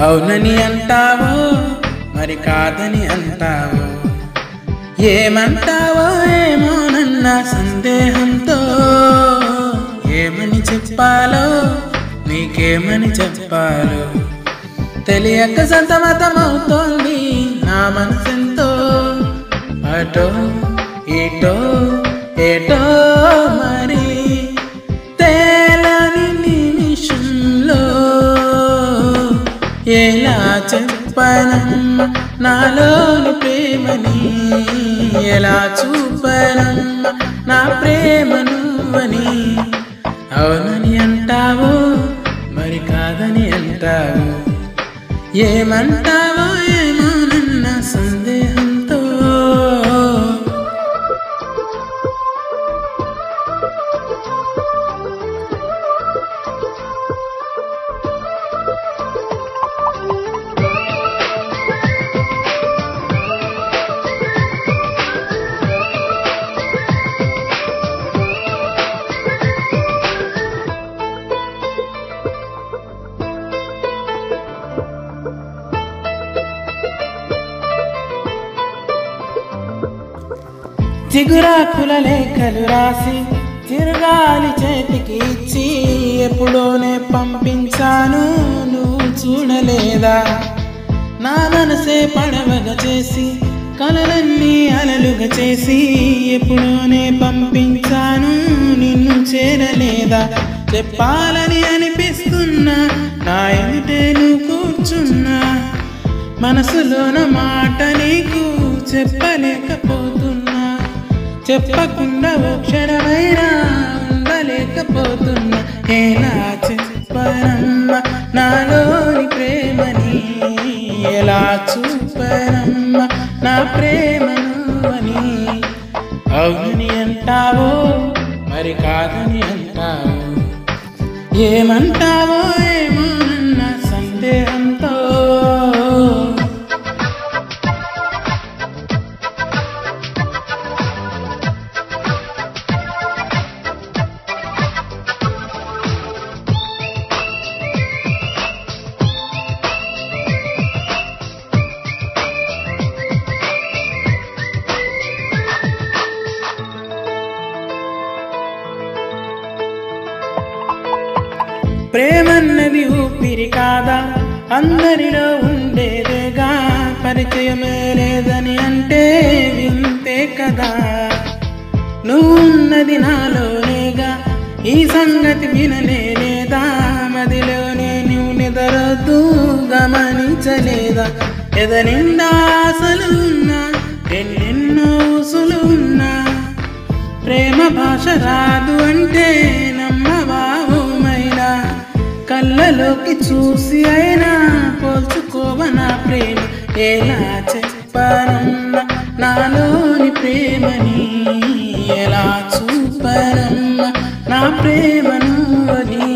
అవునని అంటావో మరి కాదని అంటావో, ఏమంటావో ఏమోనన్న సందేహంతో, ఏమని చెప్పాలో నీకేమని చెప్పాలో తెలియక సతమతమవుతోంది నా మనసెంతో. అటో ఇటో ఏటో మరి తేలని నిమిషంలో, ఎలా చెప్పనమ్మ నాలోని ప్రేమని, ఎలా చూపనమ్మ నా ప్రేమ నువ్వని. అవునని అంటావో మరి కాదని అంటావో, ఏమంటావో ఏమోనన్న సందేహంతో. చిగురాకుల లేఖలు రాసి చిరుగాలి చేతికి ఇచ్చి ఎప్పుడోనే పంపించాను, నువ్వు చూడలేదా? నా మనసే పడవగా చేసి కలలన్నీ అలలుగా చేసి ఎప్పుడోనే పంపించాను, నిన్ను చేరలేదా? చెప్పాలని అనిపిస్తున్నా నా ఎదుటే నువ్వు కూర్చున్నా, మనసులోన మాట నీకు చెప్పలేకపోతున్నా, చెప్పకుండా ఓ క్షణమైనా ఉండలేకపోతున్నా. ఎలా చెప్పనమ్మ నాలోని ప్రేమని, ఎలా చూపనమ్మ నా ప్రేమను అని. అవునని అంటావో మరి కాదని అంటావో, ఏమంటావో ఏమోనన్న సందేహంతో. ప్రేమన్నది ఊపిరి కాదా, అందరిలో ఉండేదేగా, పరిచయమే లేదని అంటే వింతే కదా. నువ్వున్నది నాలోనేగా, ఈ సంగతి వినలేదా? మదిలోనే నువ్వు నిద్రొద్దు గమనించలేదా? ఎదనిండా ఆశలు ఉన్నా, ఎన్నెన్నో ఊసులు ఉన్నా, ప్రేమ భాష రాదు అంటే నమ్మవామైనా, కళ్ళలోకి చూసి అయినా పోల్చుకోవ నా ప్రేమ. ఎలా చెప్పనమ్మ నాలోని ప్రేమని, ఎలా చూపనమ్మ నా ప్రేమను అని.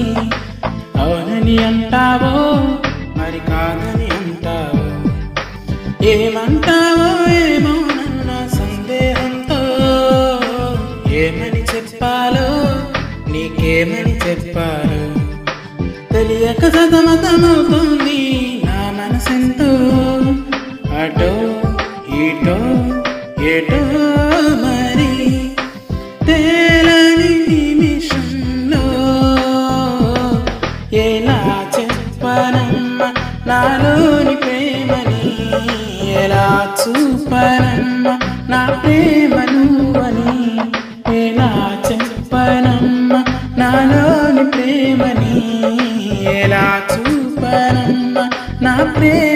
అవునని అంటావో మరి కాదని అంటావో, ఏమంటావో ఏమోనన్న సందేహంతో. ఏమని చెప్పాలో నీకేమని చెప్పాలో తెలియక సతమతమవుతోంది నా మనసెంతో. అటో ఇటో ఏటో మరి తేలని నిమిషంలో, ఎలా చెప్పనమ్మ నాలోని ప్రేమని, ఎలా చూపనమ్మ నా ప్రేమను అని. ఎలా చెప్పనమ్మ నాలోని ప్రేమని, ఎలా చూపనమ్మ నా ప్రేమ.